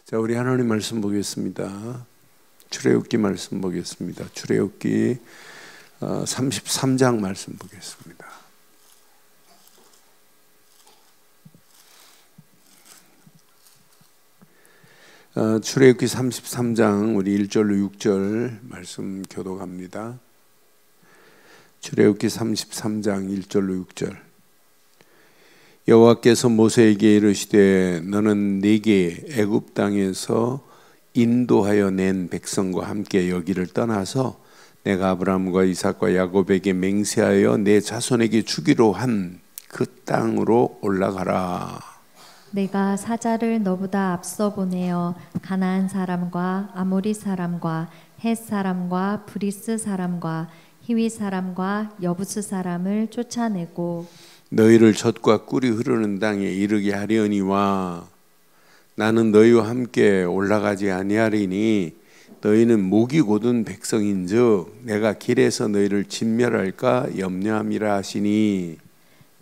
자, 우리 하나님 말씀 보겠습니다. 출애굽기 말씀 보겠습니다. 출애굽기 33장 말씀 보겠습니다. 출애굽기 33장 우리 1절로 6절 말씀 교독합니다. 출애굽기 33장 1절로 6절. 여호와께서 모세에게 이르시되 너는 내게 애굽 땅에서 인도하여 낸 백성과 함께 여기를 떠나서 내가 아브라함과 이삭과 야곱에게 맹세하여 내 자손에게 주기로 한 그 땅으로 올라가라. 내가 사자를 너보다 앞서 보내어 가나안 사람과 아모리 사람과 헷 사람과 브리스 사람과 히위 사람과 여부스 사람을 쫓아내고 너희를 젖과 꿀이 흐르는 땅에 이르게 하려니와 나는 너희와 함께 올라가지 아니하리니 너희는 목이 곧은 백성인즉 내가 길에서 너희를 진멸할까 염려함이라 하시니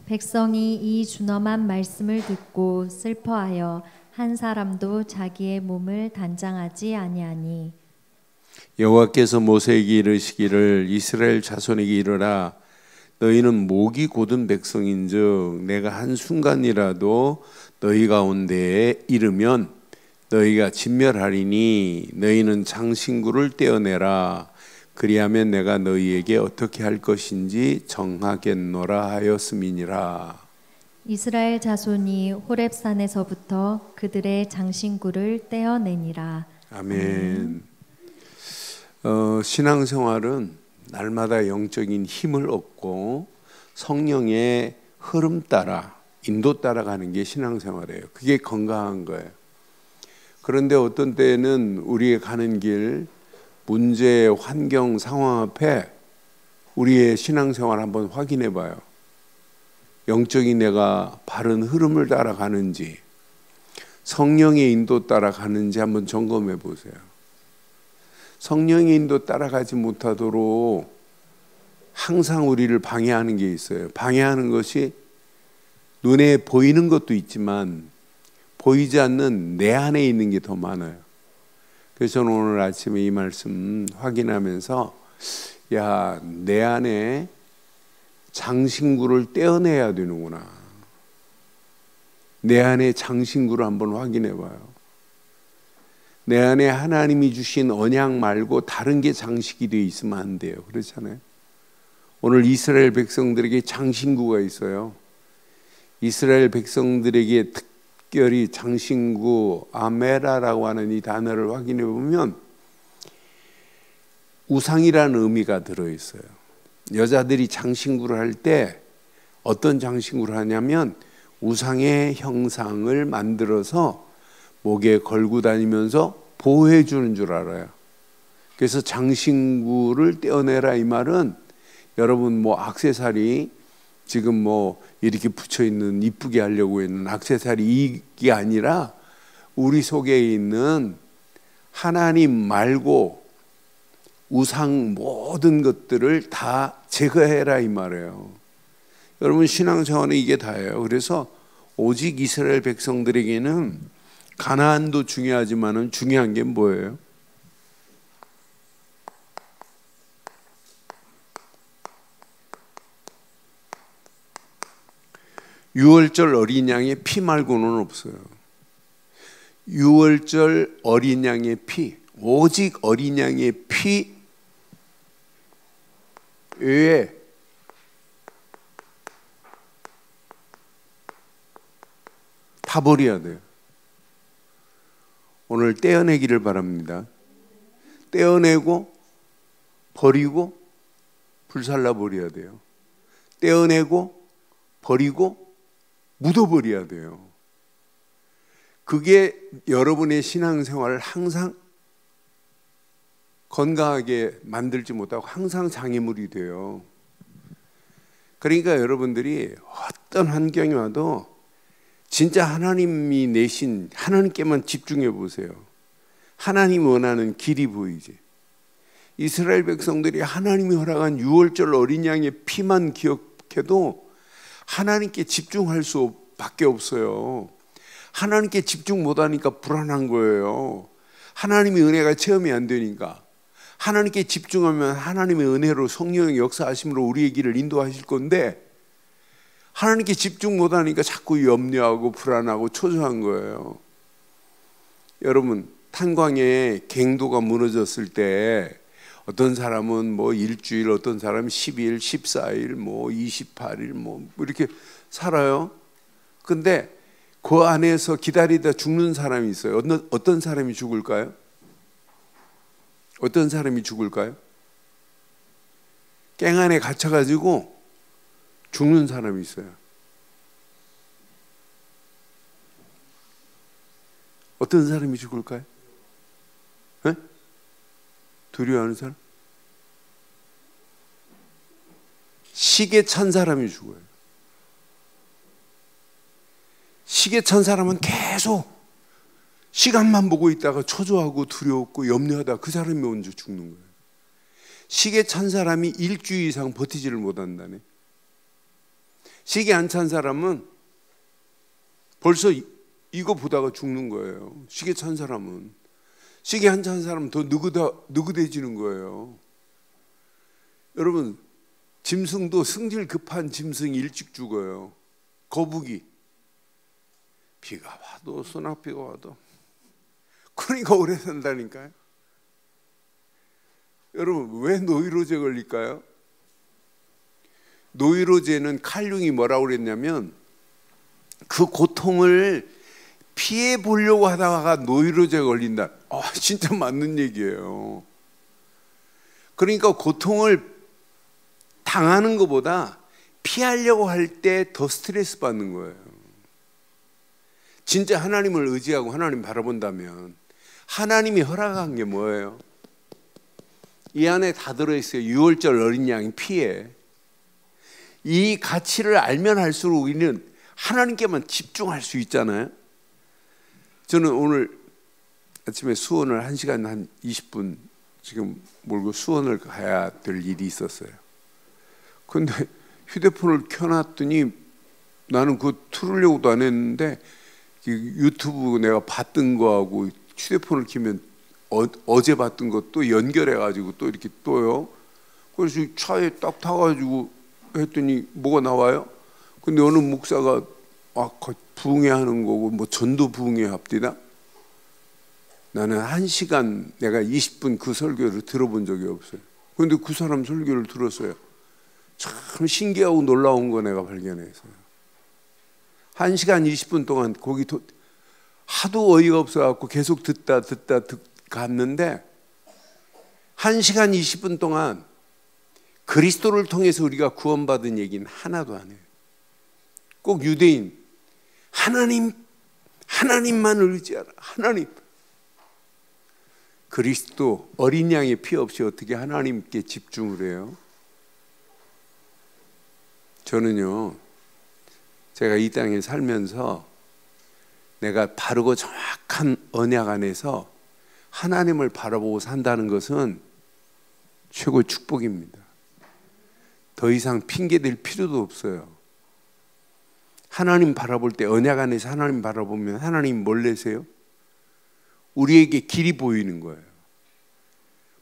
백성이 이 준엄한 말씀을 듣고 슬퍼하여 한 사람도 자기의 몸을 단장하지 아니하니 여호와께서 모세에게 이르시기를 이스라엘 자손에게 이르라 너희는 목이 곧은 백성인즉 내가 한순간이라도 너희 가운데에 이르면 너희가 진멸하리니 너희는 장신구를 떼어내라 그리하면 내가 너희에게 어떻게 할 것인지 정하겠노라 하였음이니라. 이스라엘 자손이 호렙산에서부터 그들의 장신구를 떼어내니라. 아멘. 신앙생활은 날마다 영적인 힘을 얻고 성령의 흐름 따라 인도 따라가는 게 신앙생활이에요. 그게 건강한 거예요. 그런데 어떤 때는 우리의 가는 길, 문제, 환경, 상황 앞에 우리의 신앙생활 한번 확인해 봐요. 영적인 내가 바른 흐름을 따라가는지 성령의 인도 따라가는지 한번 점검해 보세요. 성령의 인도 따라가지 못하도록 항상 우리를 방해하는 게 있어요. 방해하는 것이 눈에 보이는 것도 있지만 보이지 않는 내 안에 있는 게 더 많아요. 그래서 저는 오늘 아침에 이 말씀 확인하면서 야, 내 안에 장신구를 떼어내야 되는구나. 내 안에 장신구를 한번 확인해 봐요. 내 안에 하나님이 주신 언약 말고 다른 게 장식이 되어 있으면 안 돼요. 그렇잖아요. 오늘 이스라엘 백성들에게 장신구가 있어요. 이스라엘 백성들에게 특별히 장신구 아메라라고 하는 이 단어를 확인해 보면 우상이라는 의미가 들어있어요. 여자들이 장신구를 할 때 어떤 장신구를 하냐면 우상의 형상을 만들어서 목에 걸고 다니면서 보호해 주는 줄 알아요. 그래서 장신구를 떼어내라 이 말은 여러분 뭐 액세서리 지금 뭐 이렇게 붙여 있는 이쁘게 하려고 있는 액세서리 이게 아니라 우리 속에 있는 하나님 말고 우상 모든 것들을 다 제거해라 이 말이에요. 여러분 신앙생활은 이게 다예요. 그래서 오직 이스라엘 백성들에게는 가나안도 중요하지만은 중요한 게 뭐예요? 유월절 어린 양의 피 말고는 없어요. 유월절 어린 양의 피, 오직 어린 양의 피 외에 다 버려야 돼요. 오늘 떼어내기를 바랍니다. 떼어내고 버리고 불살라 버려야 돼요. 떼어내고 버리고 묻어버려야 돼요. 그게 여러분의 신앙생활을 항상 건강하게 만들지 못하고 항상 장애물이 돼요. 그러니까 여러분들이 어떤 환경이 와도 진짜 하나님이 내신 하나님께만 집중해 보세요. 하나님 원하는 길이 보이지. 이스라엘 백성들이 하나님이 허락한 유월절 어린 양의 피만 기억해도 하나님께 집중할 수밖에 없어요. 하나님께 집중 못하니까 불안한 거예요. 하나님의 은혜가 체험이 안 되니까. 하나님께 집중하면 하나님의 은혜로 성령의 역사하심으로 우리의 길을 인도하실 건데 하나님께 집중 못하니까 자꾸 염려하고 불안하고 초조한 거예요. 여러분, 탄광에 갱도가 무너졌을 때 어떤 사람은 뭐 일주일, 어떤 사람은 10일, 14일, 뭐 28일 뭐 이렇게 살아요. 근데 그 안에서 기다리다 죽는 사람이 있어요. 어떤 사람이 죽을까요? 어떤 사람이 죽을까요? 갱 안에 갇혀가지고 죽는 사람이 있어요. 어떤 사람이 죽을까요? 네? 두려워하는 사람? 시계 찬 사람이 죽어요. 시계 찬 사람은 계속 시간만 보고 있다가 초조하고 두려웠고 염려하다 그 사람이 먼저 죽는 거예요. 시계 찬 사람이 일주일 이상 버티지를 못한다네. 시계 안 찬 사람은 벌써 이거 보다가 죽는 거예요. 시계 찬 사람은. 시계 안 찬 사람은 더 느긋해지는 거예요. 여러분, 짐승도 승질 급한 짐승이 일찍 죽어요. 거북이. 비가 와도 소낙비가 와도. 그러니까 오래 산다니까요. 여러분, 왜 노이로제 걸릴까요? 노이로제는 칼융이 뭐라고 그랬냐면 그 고통을 피해 보려고 하다가 노이로제 걸린다. 진짜 맞는 얘기예요. 그러니까 고통을 당하는 것보다 피하려고 할 때 더 스트레스 받는 거예요. 진짜 하나님을 의지하고 하나님 바라본다면 하나님이 허락한 게 뭐예요? 이 안에 다 들어있어요. 6월절 어린 양의 피에. 이 가치를 알면 할수록 우리는 하나님께만 집중할 수 있잖아요. 저는 오늘 아침에 수원을 1시간 한 20분 지금 몰고 수원을 가야 될 일이 있었어요. 근데 휴대폰을 켜놨더니 나는 그거 틀으려고도 안 했는데 유튜브 내가 봤던 거하고 휴대폰을 키면 어제 봤던 것도 연결해가지고 또 이렇게 떠요. 그래서 차에 딱 타가지고 했더니 뭐가 나와요? 근데 어느 목사가 부흥회하는 거고 뭐 전도 부흥회 합디다. 나는 1시간 내가 20분 그 설교를 들어본 적이 없어요. 그런데 그 사람 설교를 들었어요. 참 신기하고 놀라운 거 내가 발견했어요. 1시간 20분 동안 거기 하도 어이가 없어갖고 계속 듣다 갔는데 1시간 20분 동안 그리스도를 통해서 우리가 구원받은 얘기는 하나도 안 해요. 꼭 유대인 하나님만을 의지하라. 하나님. 그리스도 어린 양의 피 없이 어떻게 하나님께 집중을 해요? 저는요, 제가 이 땅에 살면서 내가 바르고 정확한 언약 안에서 하나님을 바라보고 산다는 것은 최고의 축복입니다. 더 이상 핑계댈 필요도 없어요. 하나님 바라볼 때 언약 안에서 하나님 바라보면 하나님 뭘 내세요? 우리에게 길이 보이는 거예요.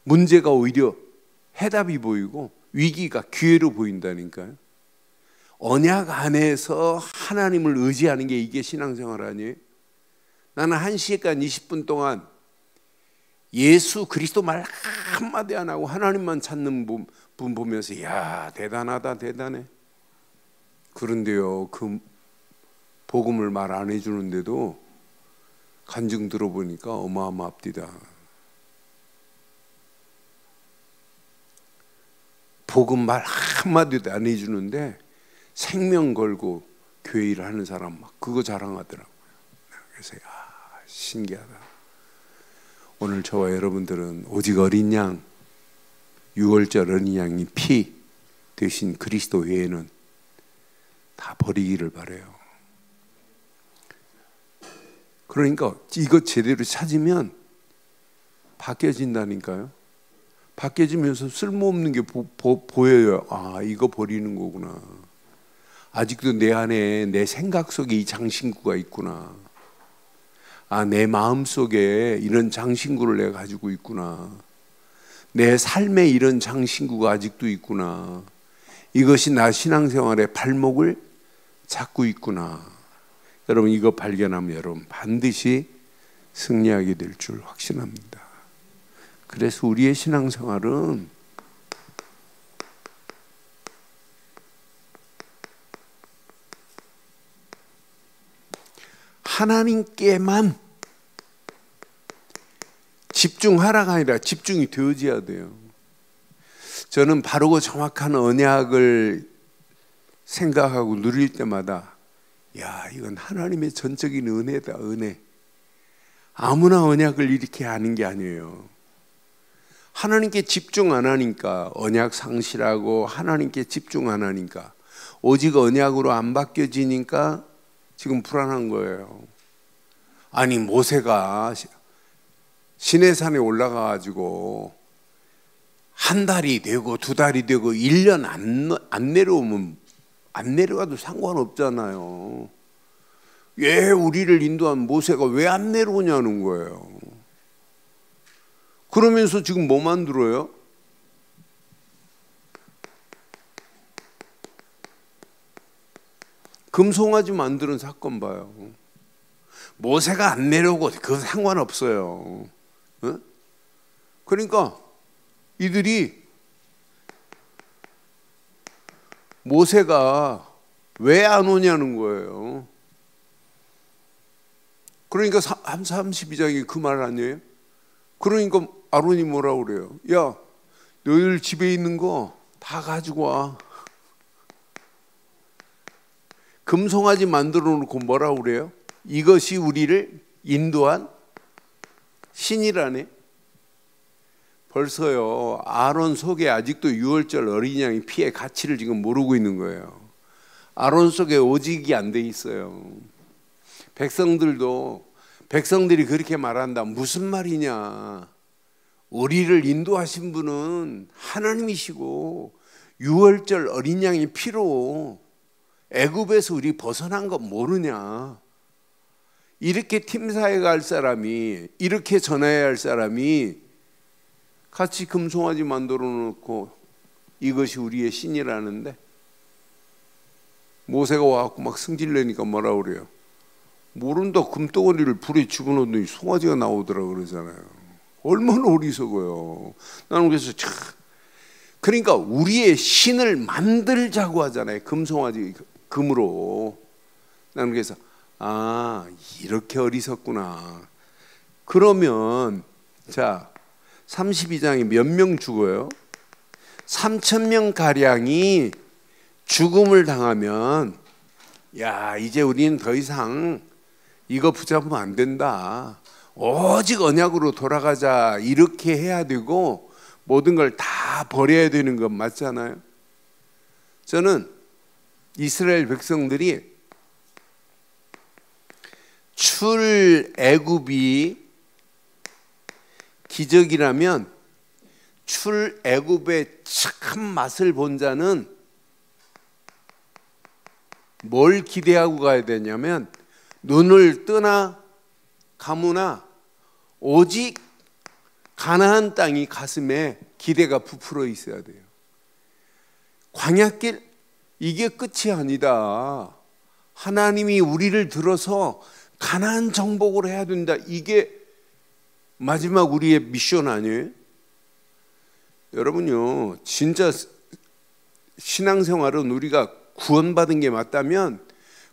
문제가 오히려 해답이 보이고 위기가 기회로 보인다니까요. 언약 안에서 하나님을 의지하는 게 이게 신앙생활 아니에요? 나는 1시간 20분 동안 예수 그리스도 말 한마디 안 하고 하나님만 찾는 분 보면서 야 대단하다 대단해. 그런데요, 그 복음을 말 안 해주는데도 간증 들어보니까 어마어마합디다. 복음 말 한마디도 안 해주는데 생명 걸고 교회 일을 하는 사람 막 그거 자랑하더라고요. 그래서 신기하다. 오늘 저와 여러분들은 오직 어린 양, 6월절 어린 양이 피 대신 그리스도 외에는 다 버리기를 바라요. 그러니까 이거 제대로 찾으면 바뀌어진다니까요. 바뀌어지면서 쓸모없는 게 보여요. 이거 버리는 거구나. 아직도 내 안에 내 생각 속에 이 장신구가 있구나. 내 마음속에 이런 장신구를 내가 가지고 있구나. 내 삶에 이런 장신구가 아직도 있구나. 이것이 나 신앙생활의 발목을 잡고 있구나. 여러분 이거 발견하면 여러분 반드시 승리하게 될 줄 확신합니다. 그래서 우리의 신앙생활은 하나님께만 집중하라가 아니라 집중이 되어져야 돼요. 저는 바르고 정확한 언약을 생각하고 누릴 때마다 이건 하나님의 전적인 은혜다. 은혜. 아무나 언약을 이렇게 하는 게 아니에요. 하나님께 집중 안 하니까 언약 상실하고 하나님께 집중 안 하니까 오직 언약으로 안 바뀌어지니까 지금 불안한 거예요. 아니 모세가 시내산에 올라가가지고 한 달이 되고 두 달이 되고 1년 안 내려오면 안 내려가도 상관없잖아요. 왜 우리를 인도한 모세가 왜 안 내려오냐는 거예요. 그러면서 지금 뭐 만들어요? 금송아지 만드는 사건 봐요. 모세가 안 내려오고 그거 상관없어요. 그러니까 이들이 모세가 왜 안 오냐는 거예요. 그러니까 32장이 그 말 아니에요? 그러니까 아론이 뭐라고 그래요? 야, 너희들 집에 있는 거 다 가지고 와. 금송아지 만들어 놓고 뭐라고 그래요? 이것이 우리를 인도한 신이라네. 벌써요 아론 속에 아직도 유월절 어린 양의 피의 가치를 지금 모르고 있는 거예요. 아론 속에 오직이 안 돼 있어요. 백성들이 그렇게 말한다. 무슨 말이냐? 우리를 인도하신 분은 하나님이시고 유월절 어린 양의 피로 애굽에서 우리 벗어난 거 모르냐? 이렇게 팀사에 갈 사람이, 이렇게 전해야 할 사람이 같이 금송아지 만들어 놓고 이것이 우리의 신이라는데 모세가 와갖고 막 승질내니까 뭐라 그래요? 모른다. 금덩어리를 불에 집어넣더니 송아지가 나오더라 그러잖아요. 얼마나 어리석어요. 나는 그래서 그러니까 우리의 신을 만들자고 하잖아요. 금송아지 금으로. 나는 그래서 이렇게 어리석구나. 그러면 자 32장에 몇 명 죽어요? 3,000명 가량이 죽음을 당하면 이제 우리는 더 이상 이거 붙잡으면 안 된다. 오직 언약으로 돌아가자. 이렇게 해야 되고 모든 걸 다 버려야 되는 건 맞잖아요. 저는 이스라엘 백성들이 출애굽이 기적이라면 출애굽의 참 맛을 본 자는 뭘 기대하고 가야 되냐면 눈을 뜨나 감으나 오직 가나안 땅이 가슴에 기대가 부풀어 있어야 돼요. 광야길 이게 끝이 아니다. 하나님이 우리를 들어서 가나안 정복을 해야 된다. 이게 마지막 우리의 미션 아니에요? 여러분요, 진짜 신앙생활은 우리가 구원받은 게 맞다면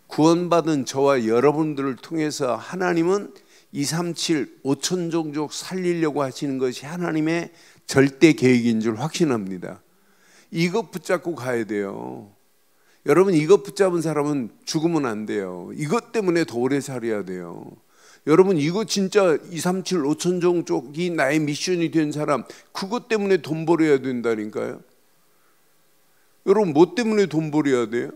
구원받은 저와 여러분들을 통해서 하나님은 237 5천 종족 살리려고 하시는 것이 하나님의 절대 계획인 줄 확신합니다. 이것 붙잡고 가야 돼요. 여러분 이것 붙잡은 사람은 죽으면 안 돼요. 이것 때문에 더 오래 살아야 돼요. 여러분 이거 진짜 237 5천 종족이 나의 미션이 된 사람, 그것 때문에 돈 벌어야 된다니까요. 여러분 뭐 때문에 돈 벌어야 돼요?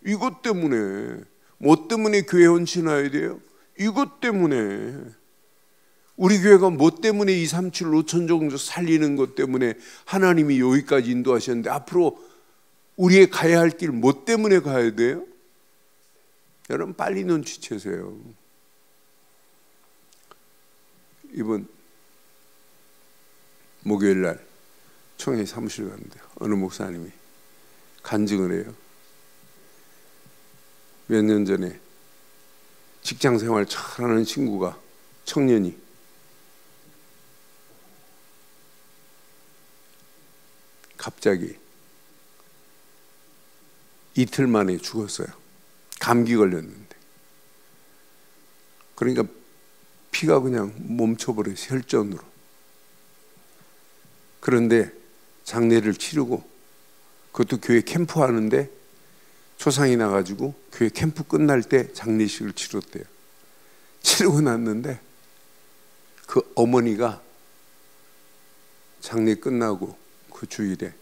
이것 때문에. 뭐 때문에 교회 헌신해야 돼요? 이것 때문에. 우리 교회가 뭐 때문에 237 5천 종족 살리는 것 때문에 하나님이 여기까지 인도하셨는데 앞으로 우리의 가야 할 길 뭐 때문에 가야 돼요? 여러분 빨리 눈치채세요. 이번 목요일 날 총회 사무실 갔는데 어느 목사님이 간증을 해요. 몇 년 전에 직장 생활 잘하는 친구가, 청년이 갑자기 이틀 만에 죽었어요. 감기 걸렸는데. 그러니까 피가 그냥 멈춰버려요, 혈전으로. 그런데 장례를 치르고, 그것도 교회 캠프 하는데 초상이 나가지고 교회 캠프 끝날 때 장례식을 치렀대요. 치르고 났는데 그 어머니가 장례 끝나고 그 주일에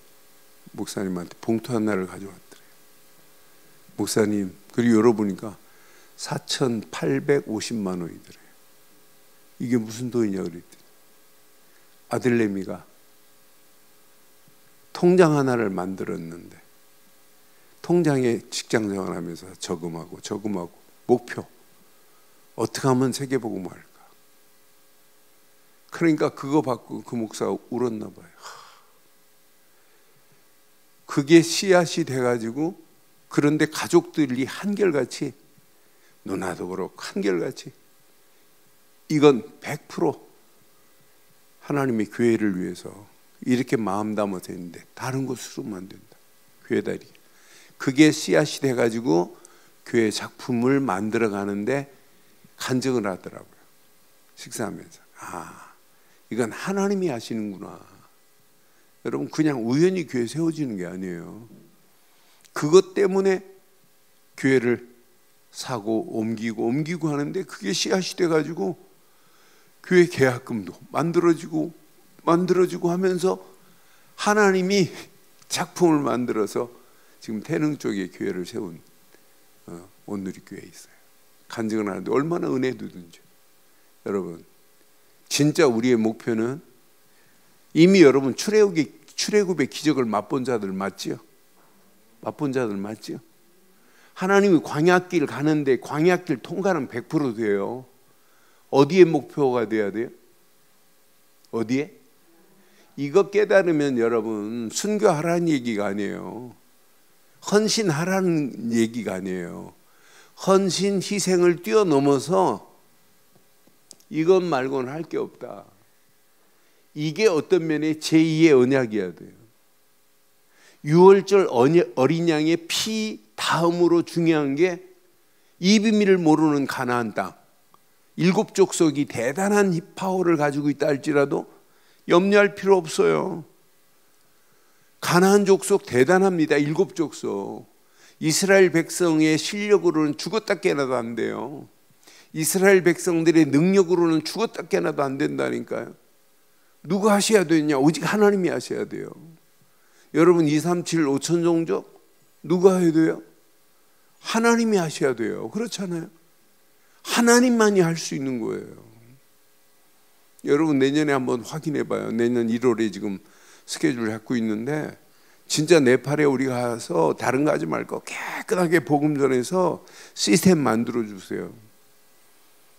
목사님한테 봉투 하나를 가져왔더래요. 목사님, 그리고 열어보니까 4,850만 원이더래요. 이게 무슨 돈이냐 그랬더니 아들내미가 통장 하나를 만들었는데, 통장에 직장 생활하면서 저금하고 목표 어떻게 하면 세계복음을 할까. 그러니까 그거 받고 그 목사가 울었나 봐요. 그게 씨앗이 돼가지고, 그런데 가족들이 한결같이, 누나도 그렇고 한결같이 이건 100% 하나님의 교회를 위해서 이렇게 마음 담아서 했는데 다른 거 쓰면 안 된다. 교회 다리. 그게 씨앗이 돼가지고 교회 작품을 만들어 가는데 간증을 하더라고요. 식사하면서. 아, 이건 하나님이 하시는구나. 여러분, 그냥 우연히 교회 세워지는 게 아니에요. 그것 때문에 교회를 사고 옮기고 하는데 그게 씨앗이 돼가지고 교회 계약금도 만들어지고 하면서 하나님이 작품을 만들어서 지금 태릉 쪽에 교회를 세운 온누리 교회에 있어요. 간증을 하는데 얼마나 은혜도든지. 여러분, 진짜 우리의 목표는, 이미 여러분 출애굽의 기적을 맛본 자들 맞지요? 맛본 자들 맞지요? 하나님이 광야길 가는데 광야길 통과는 100% 돼요. 어디에 목표가 돼야 돼요? 어디에? 이거 깨달으면 여러분, 순교하라는 얘기가 아니에요. 헌신하라는 얘기가 아니에요. 헌신, 희생을 뛰어넘어서 이것 말고는 할 게 없다. 이게 어떤 면에 제2의 언약이어야 돼요. 6월절 어린 양의 피 다음으로 중요한 게, 이 비밀을 모르는 가나안 땅, 7족속이 대단한 파워를 가지고 있다 할지라도 염려할 필요 없어요. 가나안 족속 대단합니다. 7족속. 이스라엘 백성의 실력으로는 죽었다 깨나도 안 돼요. 이스라엘 백성들의 능력으로는 죽었다 깨나도 안 된다니까요. 누가 하셔야 되냐? 오직 하나님이 하셔야 돼요. 여러분, 237 5천 종족 누가 해야 돼요? 하나님이 하셔야 돼요. 그렇잖아요. 하나님만이 할 수 있는 거예요. 여러분, 내년에 한번 확인해 봐요. 내년 1월에 지금 스케줄 잡고 있는데, 진짜 네팔에 우리 가서 다른 거 하지 말고 깨끗하게 복음 전해서 시스템 만들어 주세요.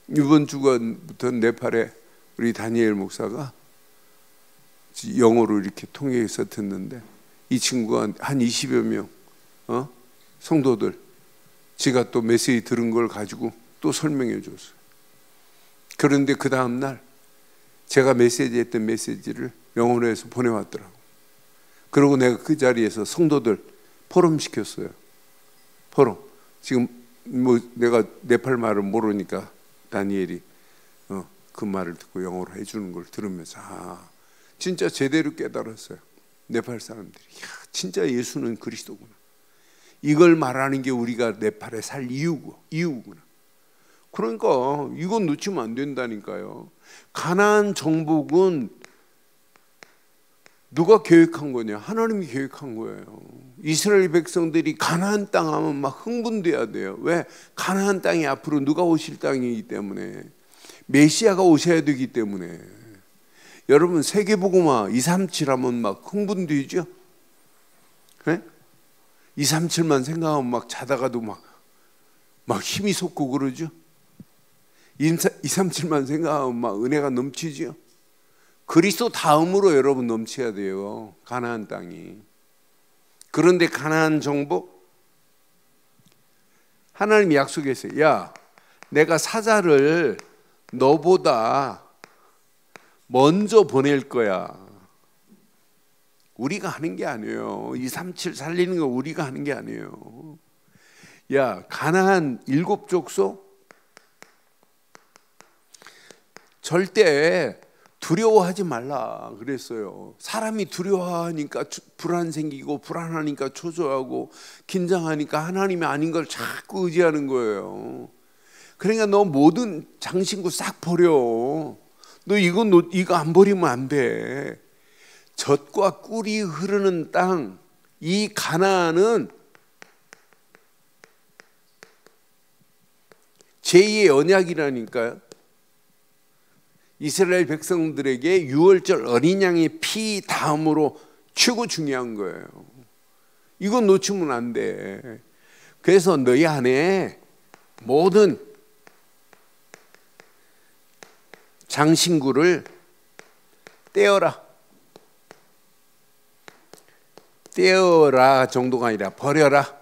이번 주간부터 네팔에 우리 다니엘 목사가 영어로 이렇게 통역해서 듣는데, 이 친구가 한 20여 명 성도들, 지가 또 메시지 들은 걸 가지고 또 설명해 줬어요. 그런데 그 다음날 제가 메시지했던 메시지를 영어로 해서 보내왔더라고. 그리고 내가 그 자리에서 성도들 포럼 시켰어요. 포럼. 지금 뭐 내가 네팔 말을 모르니까 다니엘이 그 말을 듣고 영어로 해주는 걸 들으면서, 아, 진짜 제대로 깨달았어요. 네팔 사람들이, 야, 진짜 예수는 그리스도구나. 이걸 말하는 게 우리가 네팔에 살 이유구나. 그러니까 이건 놓치면 안 된다니까요. 가나안 정복은 누가 계획한 거냐? 하나님이 계획한 거예요. 이스라엘 백성들이 가나안 땅 하면 막 흥분돼야 돼요. 왜? 가나안 땅이 앞으로 누가 오실 땅이기 때문에, 메시아가 오셔야 되기 때문에. 여러분, 세계복음화 237 하면 막 흥분되죠? 네? 237만 생각하면 막 자다가도 막 힘이 솟고 그러죠? 237만 생각하면 막 은혜가 넘치죠. 그리스도 다음으로 여러분 넘쳐야 돼요, 가나안 땅이. 그런데 가나안 정복, 하나님이 약속했어요. 야, 내가 사자를 너보다 먼저 보낼 거야. 우리가 하는 게 아니에요. 237 살리는 거 우리가 하는 게 아니에요. 야, 가나안 7족속 절대 두려워하지 말라 그랬어요. 사람이 두려워하니까 불안 생기고, 불안하니까 초조하고, 긴장하니까 하나님이 아닌 걸 자꾸 의지하는 거예요. 그러니까 너 모든 장신구 싹 버려. 너 이거 안 버리면 안 돼. 젖과 꿀이 흐르는 땅, 이 가나안은 제2의 언약이라니까요. 이스라엘 백성들에게 유월절 어린 양의 피 다음으로 최고 중요한 거예요. 이건 놓치면 안 돼. 그래서 너희 안에 모든 장신구를 떼어라. 떼어라 정도가 아니라 버려라.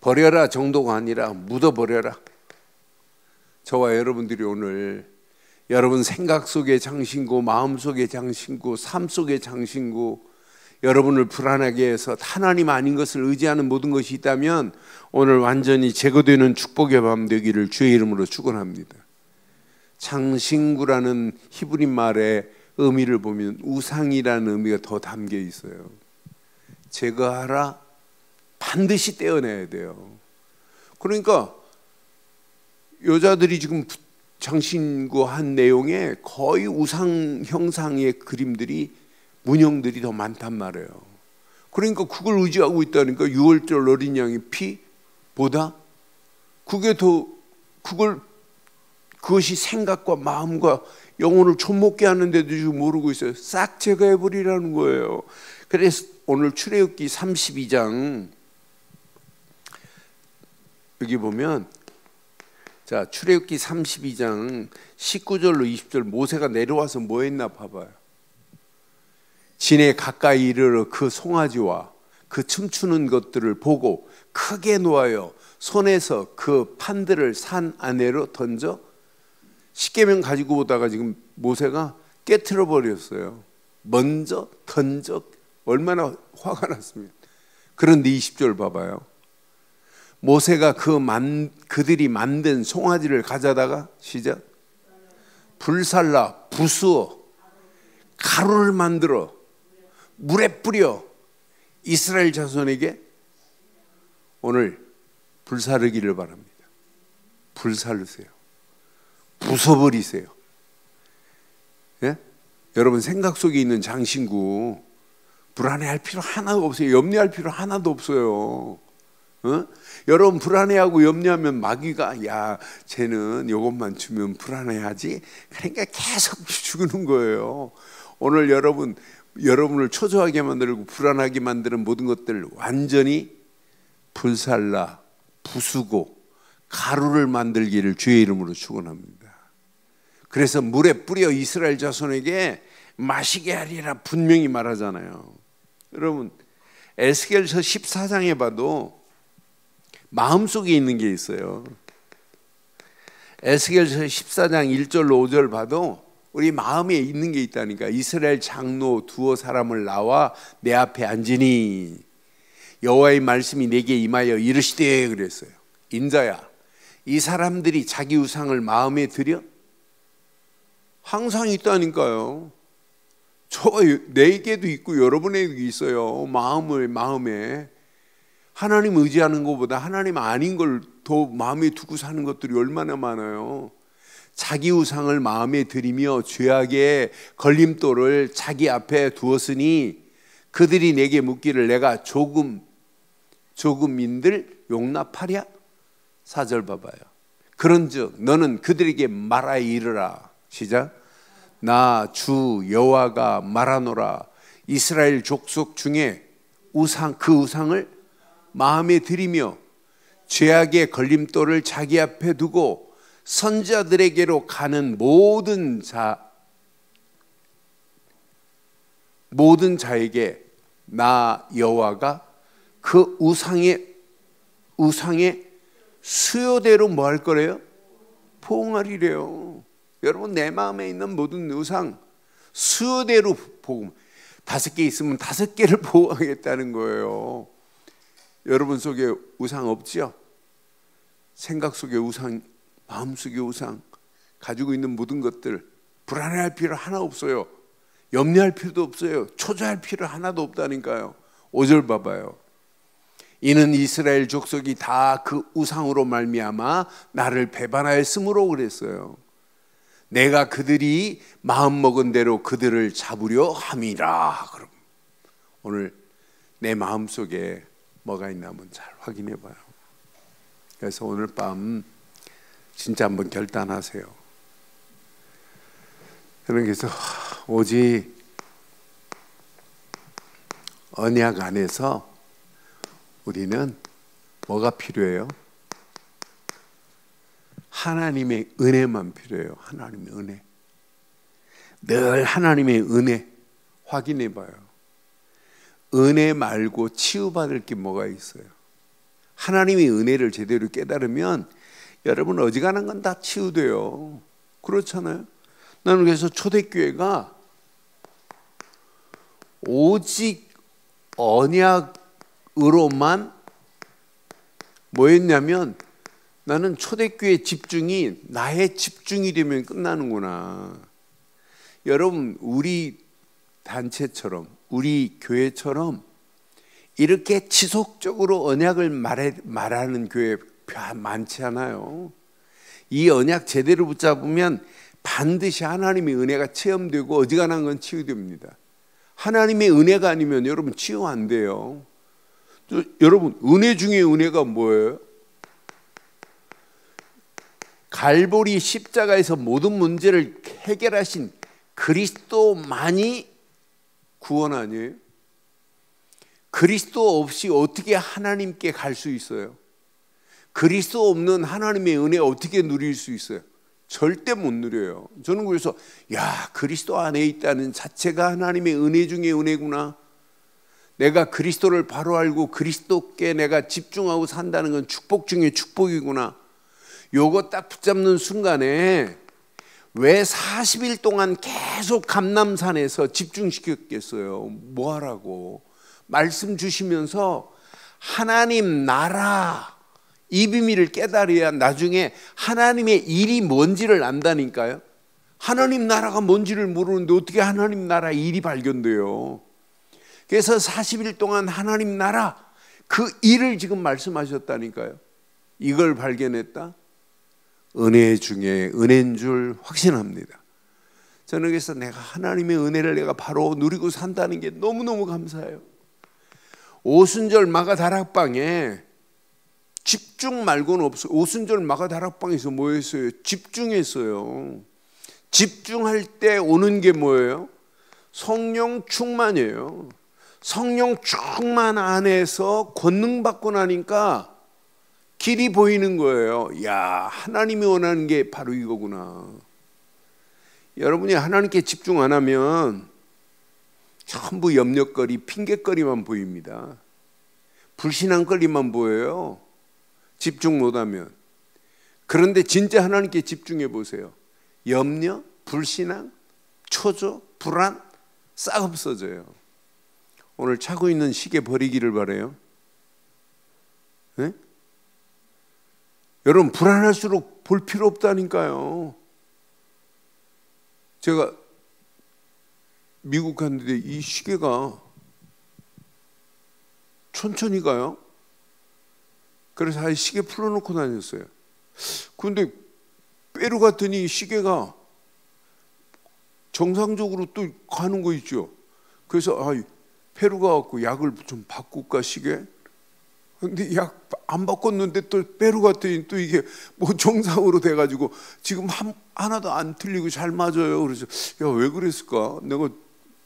버려라 정도가 아니라 묻어버려라. 저와 여러분들이 오늘 여러분 생각 속의 장신구, 마음 속의 장신구, 삶 속의 장신구, 여러분을 불안하게 해서 하나님 아닌 것을 의지하는 모든 것이 있다면 오늘 완전히 제거되는 축복의 밤 되기를 주의 이름으로 축원합니다. 장신구라는 히브리 말의 의미를 보면 우상이라는 의미가 더 담겨 있어요. 제거하라, 반드시 떼어내야 돼요. 그러니까 여자들이 지금 장신구 한 내용에 거의 우상 형상의 그림들이, 문형들이 더 많단 말이에요. 그러니까 그걸 의지하고 있다니까. 유월절 어린 양의 피보다 그것이 생각과 마음과 영혼을 촌먹게 하는데도 지금 모르고 있어요. 싹 제거해버리라는 거예요. 그래서 오늘 출애굽기 32장 여기 보면, 자, 출애굽기 32장 19절로 20절 모세가 내려와서 뭐 했나 봐봐요. 진에 가까이 이르러 그 송아지와 그 춤추는 것들을 보고 크게 놓아요 손에서 그 판들을 산 아래로 던져 십계명 가지고 오다가 지금 모세가 깨트려 버렸어요. 먼저 던져. 얼마나 화가 났습니까? 그런데 20절 봐봐요. 모세가 그들이 만든 송아지를 가져다가 시작, 불살라 부수어 가루를 만들어 물에 뿌려 이스라엘 자손에게 오늘 불사르기를 바랍니다. 불사르세요. 부숴버리세요. 예? 여러분 생각 속에 있는 장신구 불안해할 필요 하나도 없어요. 염려할 필요 하나도 없어요. 여러분 불안해하고 염려하면 마귀가 야 쟤는 이것만 주면 불안해하지, 그러니까 계속 주는 거예요. 오늘 여러분을 초조하게 만들고 불안하게 만드는 모든 것들을 완전히 불살라 부수고 가루를 만들기를 주의 이름으로 축원합니다. 그래서 물에 뿌려 이스라엘 자손에게 마시게 하리라 분명히 말하잖아요. 여러분 에스겔서 14장에 봐도 마음속에 있는 게 있어요. 에스겔서 14장 1절로 5절 봐도 우리 마음에 있는 게 있다니까. 이스라엘 장로 두어 사람을 나와 내 앞에 앉으니 여호와의 말씀이 내게 임하여 이르시되 그랬어요. 인자야, 이 사람들이 자기 우상을 마음에 들여? 항상 있다니까요. 내게도 있고 여러분에게도 있어요. 마음에 하나님 의지하는 것보다 하나님 아닌 걸 더 마음에 두고 사는 것들이 얼마나 많아요. 자기 우상을 마음에 들이며 죄악의 걸림돌을 자기 앞에 두었으니 그들이 내게 묻기를 내가 조금인들 용납하랴? 4절 봐봐요. 그런즉 너는 그들에게 말하여 이르라. 시작. 나 주 여호와가 말하노라. 이스라엘 족속 중에 그 우상을 마음에 들이며 죄악의 걸림돌을 자기 앞에 두고 선지자들에게로 가는 모든 자에게 나 여호와가 그 우상의 수요대로 뭐 할 거래요? 포옹하리래요. 여러분, 내 마음에 있는 모든 우상 수요대로 포옹. 5개 있으면 5개를 포옹하겠다는 거예요. 여러분 속에 우상 없지요? 생각 속에 우상, 마음 속에 우상, 가지고 있는 모든 것들 불안해할 필요 하나 없어요. 염려할 필요도 없어요. 초조할 필요 하나도 없다니까요. 5절 봐봐요. 이는 이스라엘 족속이 다 그 우상으로 말미암아 나를 배반하였으므로 그랬어요. 내가 그들이 마음먹은 대로 그들을 잡으려 함이라. 그럼 오늘 내 마음속에 뭐가 있나 한번 잘 확인해 봐요. 그래서 오늘 밤 진짜 한번 결단하세요. 그래서 오직 언약 안에서 우리는 뭐가 필요해요? 하나님의 은혜만 필요해요. 하나님의 은혜. 늘 하나님의 은혜 확인해 봐요. 은혜 말고 치유받을 게 뭐가 있어요? 하나님의 은혜를 제대로 깨달으면 여러분 어지간한 건 다 치유돼요. 그렇잖아요. 나는 그래서 초대교회가 오직 언약으로만 뭐였냐면, 나는 초대교회 집중이 나의 집중이 되면 끝나는구나. 여러분, 우리 단체처럼, 우리 교회처럼 이렇게 지속적으로 언약을 말하는 교회 많지 않아요. 이 언약 제대로 붙잡으면 반드시 하나님의 은혜가 체험되고 어지간한 건 치유됩니다. 하나님의 은혜가 아니면 여러분 치유 안 돼요. 여러분, 은혜 중에 은혜가 뭐예요? 갈보리 십자가에서 모든 문제를 해결하신 그리스도만이 구원 아니에요? 그리스도 없이 어떻게 하나님께 갈 수 있어요? 그리스도 없는 하나님의 은혜 어떻게 누릴 수 있어요? 절대 못 누려요. 저는 그래서 그리스도 안에 있다는 자체가 하나님의 은혜 중에 은혜구나. 내가 그리스도를 바로 알고 그리스도께 내가 집중하고 산다는 건 축복 중에 축복이구나. 요거 딱 붙잡는 순간에 왜 40일 동안 계속 감람산에서 집중시켰겠어요? 뭐 하라고? 말씀 주시면서 하나님 나라, 이 비밀을 깨달아야 나중에 하나님의 일이 뭔지를 안다니까요. 하나님 나라가 뭔지를 모르는데 어떻게 하나님 나라 일이 발견돼요? 그래서 40일 동안 하나님 나라 그 일을 지금 말씀하셨다니까요. 이걸 발견했다? 은혜 중에 은혜인 줄 확신합니다. 저는 그래서 내가 하나님의 은혜를 내가 바로 누리고 산다는 게 너무너무 감사해요. 오순절 마가다락방에 집중 말고는 없어요. 오순절 마가다락방에서 뭐 했어요? 집중했어요. 집중할 때 오는 게 뭐예요? 성령 충만이에요. 성령 충만 안에서 권능 받고 나니까 길이 보이는 거예요. 하나님이 원하는 게 바로 이거구나. 여러분이 하나님께 집중 안 하면 전부 염려거리, 핑계거리만 보입니다. 불신앙거리만 보여요. 집중 못하면. 그런데 진짜 하나님께 집중해 보세요. 염려, 불신앙, 초조, 불안 싹 없어져요. 오늘 차고 있는 시계 버리기를 바라요. 네? 여러분, 불안할수록 볼 필요 없다니까요. 제가 미국 갔는데 이 시계가 천천히 가요. 그래서 아예 시계 풀어놓고 다녔어요. 그런데 빼로 갔더니 시계가 정상적으로 또 가는 거 있죠. 그래서 페루 가갖고 약을 좀 바꿀까 시계? 근데 약 안 바꿨는데 또 페루 갔더니 또 이게 뭐 정상으로 돼가지고 지금 하나도 안 틀리고 잘 맞아요. 그래서 왜 그랬을까? 내가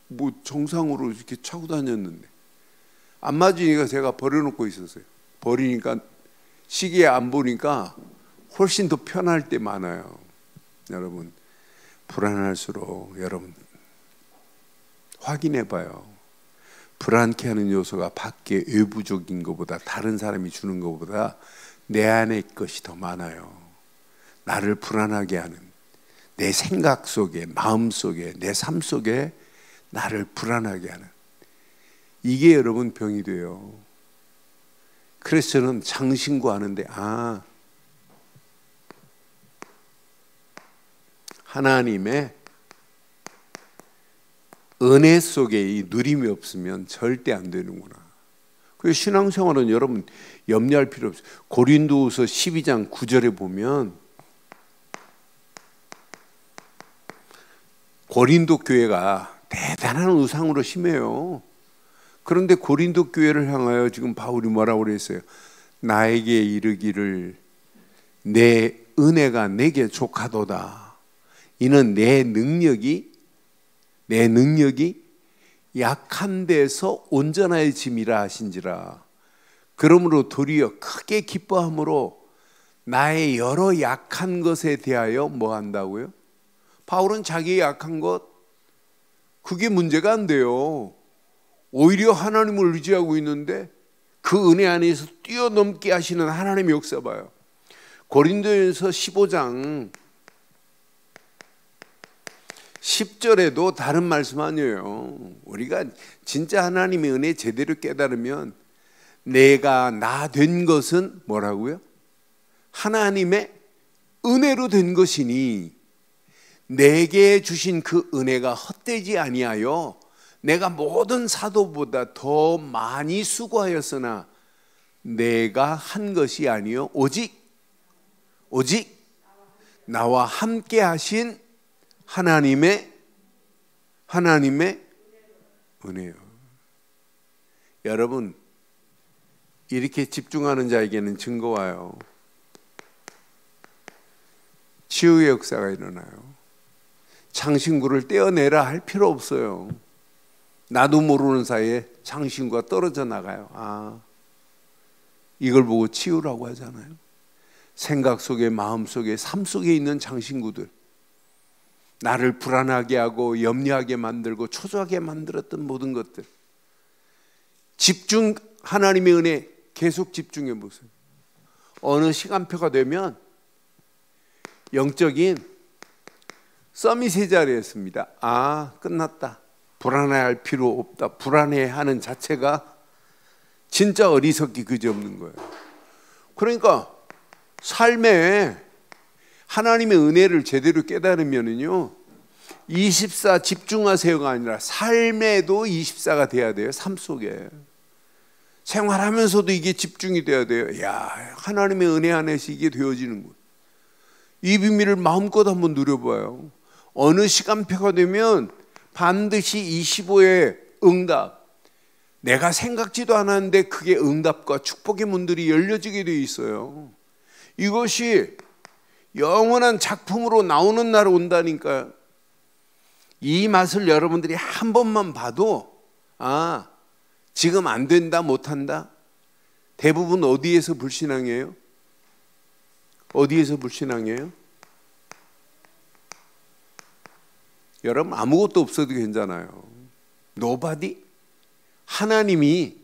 뭐 정상으로 이렇게 차고 다녔는데 안 맞으니까 제가 버려놓고 있었어요. 버리니까 시계에 안 보니까 훨씬 더 편할 때 많아요. 여러분, 불안할수록 여러분 확인해 봐요. 불안케 하는 요소가 밖에 외부적인 것보다, 다른 사람이 주는 것보다 내 안의 것이 더 많아요. 나를 불안하게 하는, 내 생각 속에, 마음 속에, 내 삶 속에 나를 불안하게 하는, 이게 여러분 병이 돼요. 그래서 저는 장신구하는데 하나님의 은혜 속에 이 누림이 없으면 절대 안 되는구나. 그 신앙생활은 여러분 염려할 필요 없어요. 고린도후서 12장 9절에 보면 고린도 교회가 대단한 우상으로 심해요. 그런데 고린도 교회를 향하여 지금 바울이 뭐라고 그랬어요? 나에게 이르기를 내 은혜가 내게 족하도다. 이는 내 능력이 약한 데서 온전해짐이라 하신지라. 그러므로 도리어 크게 기뻐함으로 나의 여러 약한 것에 대하여 뭐 한다고요? 바울은 자기의 약한 것, 그게 문제가 안 돼요. 오히려 하나님을 의지하고 있는데 그 은혜 안에서 뛰어넘게 하시는 하나님의 역사 봐요. 고린도전서 15장 10절에도 다른 말씀 아니에요. 우리가 진짜 하나님의 은혜 제대로 깨달으면 내가 나 된 것은 뭐라고요? 하나님의 은혜로 된 것이니 내게 주신 그 은혜가 헛되지 아니하여 내가 모든 사도보다 더 많이 수고하였으나 내가 한 것이 아니요 오직 나와 함께 하신 하나님의 은혜요. 여러분, 이렇게 집중하는 자에게는 증거와요. 치유의 역사가 일어나요. 장신구를 떼어내라 할 필요 없어요. 나도 모르는 사이에 장신구가 떨어져 나가요. 이걸 보고 치유라고 하잖아요. 생각 속에, 마음 속에, 삶 속에 있는 장신구들, 나를 불안하게 하고 염려하게 만들고 초조하게 만들었던 모든 것들, 집중, 하나님의 은혜 계속 집중해 보세요. 어느 시간표가 되면 영적인 서밋의 자리였습니다. 끝났다. 불안해할 필요 없다. 불안해하는 자체가 진짜 어리석기 그지없는 거예요. 그러니까 삶에 하나님의 은혜를 제대로 깨달으면은요, 24 집중하세요가 아니라 삶에도 24가 돼야 돼요. 삶 속에 생활하면서도 이게 집중이 돼야 돼요. 하나님의 은혜 안에서 이게 되어지는 거예요. 이 비밀을 마음껏 한번 누려봐요. 어느 시간표가 되면 반드시 25의 응답, 내가 생각지도 않았는데 그게 응답과 축복의 문들이 열려지게 되어 있어요. 이것이 영원한 작품으로 나오는 날 온다니까요. 이 맛을 여러분들이 한 번만 봐도 지금 안 된다, 못한다. 대부분 어디에서 불신앙이에요? 어디에서 불신앙이에요? 여러분, 아무것도 없어도 괜찮아요. Nobody? 하나님이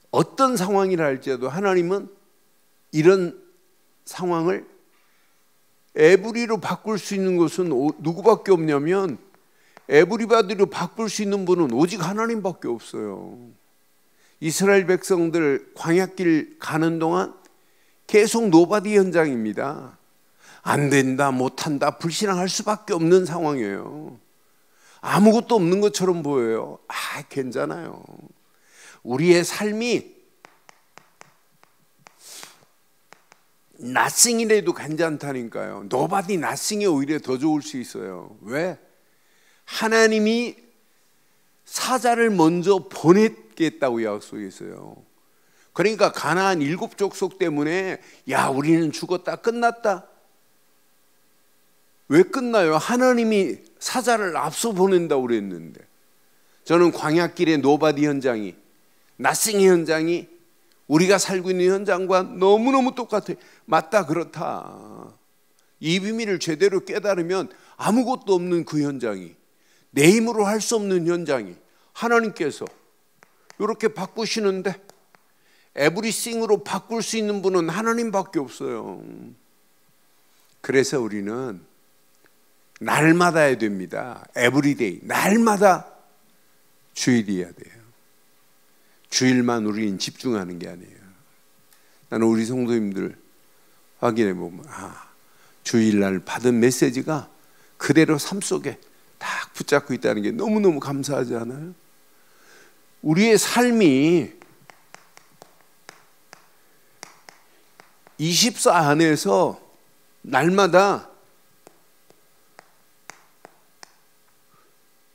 어떤 상황이라 할지라도 하나님은 이런 상황을 에브리로 바꿀 수 있는 것은 누구밖에 없냐면, 에브리바디로 바꿀 수 있는 분은 오직 하나님밖에 없어요. 이스라엘 백성들 광야길 가는 동안 계속 노바디 현장입니다. 안 된다, 못한다, 불신앙할 수밖에 없는 상황이에요. 아무것도 없는 것처럼 보여요. 괜찮아요. 우리의 삶이 nothing이라도 괜찮다니까요. nobody, nothing이 오히려 더 좋을 수 있어요. 왜? 하나님이 사자를 먼저 보냈겠다고 약속했어요. 그러니까 가나안 7 족속 때문에 우리는 죽었다, 끝났다. 왜 끝나요? 하나님이 사자를 앞서 보낸다고 그랬는데. 저는 광야길의 노바디 현장이, 나싱의 현장이 우리가 살고 있는 현장과 너무너무 똑같아. 맞다, 그렇다. 이 비밀을 제대로 깨달으면 아무것도 없는 그 현장이, 내 힘으로 할 수 없는 현장이 하나님께서 이렇게 바꾸시는데, 에브리싱으로 바꿀 수 있는 분은 하나님밖에 없어요. 그래서 우리는 날마다 해야 됩니다. 에브리데이, 날마다 주일이어야 돼요. 주일만 우리는 집중하는 게 아니에요. 나는 우리 성도님들 확인해 보면 주일날 받은 메시지가 그대로 삶 속에 딱 붙잡고 있다는 게 너무너무 감사하지 않아요? 우리의 삶이 24 안에서 날마다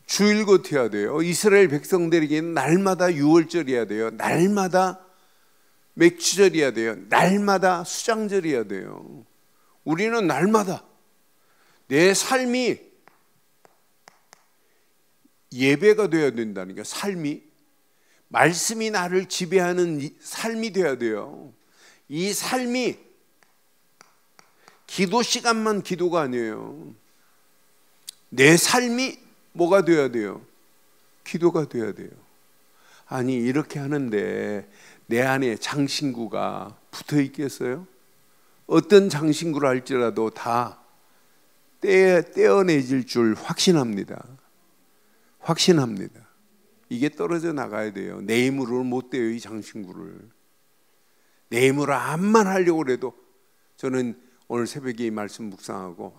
주일것 해야 돼요. 이스라엘 백성들에게는 날마다 유월절이어야 돼요. 날마다 맥주절이어야 돼요. 날마다 수장절이어야 돼요. 우리는 날마다 내 삶이 예배가 되어야 된다는 게, 삶이 말씀이 나를 지배하는 삶이 되어야 돼요. 이 삶이 기도 시간만 기도가 아니에요. 내 삶이 뭐가 되어야 돼요? 기도가 되어야 돼요. 아니, 이렇게 하는데 내 안에 장신구가 붙어 있겠어요? 어떤 장신구를 할지라도 다 떼어내질 줄 확신합니다. 확신합니다. 이게 떨어져 나가야 돼요. 내 힘으로는 못 돼요, 이 장신구를. 내 힘으로 암만 하려고 해도, 저는 오늘 새벽에 이 말씀 묵상하고,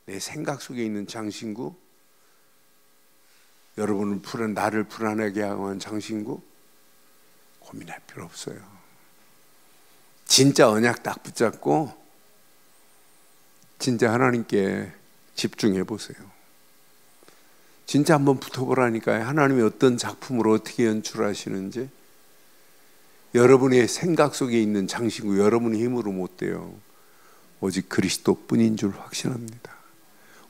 내 생각 속에 있는 장신구, 나를 불안하게 하는 장신구, 고민할 필요 없어요. 진짜 언약 딱 붙잡고 진짜 하나님께 집중해 보세요. 진짜 한번 붙어보라니까요. 하나님이 어떤 작품으로 어떻게 연출하시는지. 여러분의 생각 속에 있는 장신구, 여러분의 힘으로 못 돼요. 오직 그리스도뿐인 줄 확신합니다.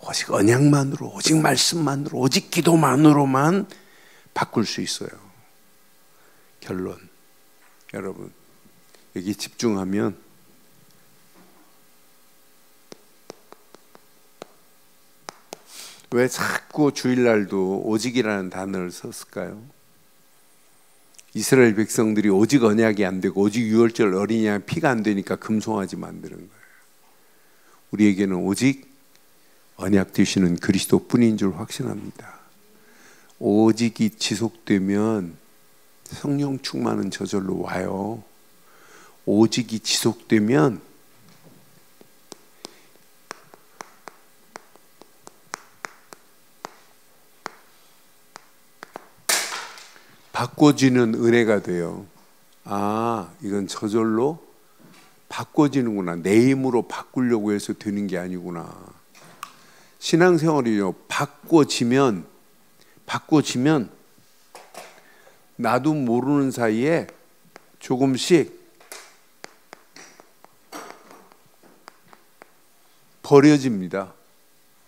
오직 언약만으로, 오직 말씀만으로, 오직 기도만으로만 바꿀 수 있어요. 결론, 여러분 여기 집중하면 왜 자꾸 주일날도 오직이라는 단어를 썼을까요? 이스라엘 백성들이 오직 언약이 안 되고 오직 유월절 어린 양 피가 안 되니까 금송아지 만드는 거예요. 우리에게는 오직 언약 되시는 그리스도뿐인 줄 확신합니다. 오직이 지속되면 성령 충만은 저절로 와요. 오직이 지속되면 바꿔지는 은혜가 돼요. 이건 저절로 바꿔지는구나. 내 힘으로 바꾸려고 해서 되는 게 아니구나. 신앙생활이요, 바꿔지면 나도 모르는 사이에 조금씩 버려집니다.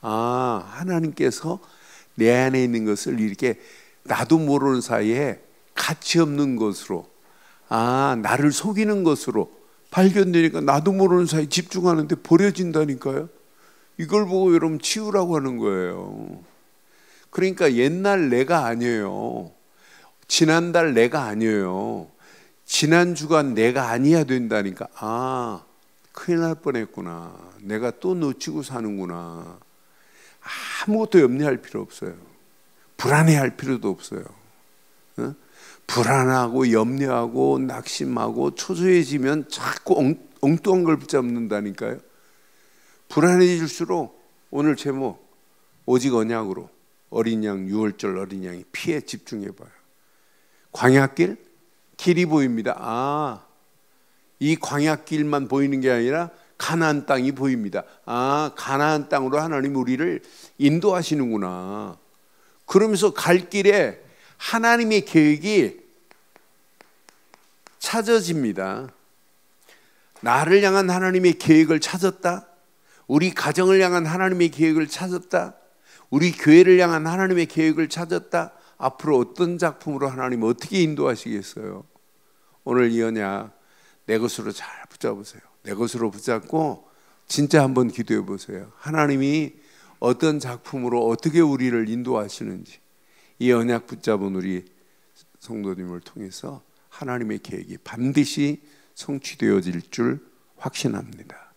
하나님께서 내 안에 있는 것을 이렇게 나도 모르는 사이에 가치 없는 것으로, 나를 속이는 것으로 발견되니까 나도 모르는 사이에 집중하는데 버려진다니까요. 이걸 보고 여러분 치우라고 하는 거예요. 그러니까 옛날 내가 아니에요. 지난달 내가 아니에요. 지난 주간 내가 아니야 된다니까. 큰일 날 뻔했구나. 내가 또 놓치고 사는구나. 아무것도 염려할 필요 없어요. 불안해할 필요도 없어요. 불안하고 염려하고 낙심하고 초조해지면 자꾸 엉뚱한 걸 붙잡는다니까요. 불안해질수록 오늘 제목 오직 언약으로 어린 양, 유월절 어린 양이 피에 집중해봐요. 광야길 길이 보입니다. 이 광야길만 보이는 게 아니라 가나안 땅이 보입니다. 가나안 땅으로 하나님 우리를 인도하시는구나. 그러면서 갈 길에 하나님의 계획이 찾아집니다. 나를 향한 하나님의 계획을 찾았다. 우리 가정을 향한 하나님의 계획을 찾았다. 우리 교회를 향한 하나님의 계획을 찾았다. 앞으로 어떤 작품으로 하나님 어떻게 인도하시겠어요? 오늘 이 언약 내 것으로 잘 붙잡으세요. 내 것으로 붙잡고 진짜 한번 기도해 보세요. 하나님이 어떤 작품으로 어떻게 우리를 인도하시는지, 이 언약 붙잡은 우리 성도님을 통해서 하나님의 계획이 반드시 성취되어질 줄 확신합니다.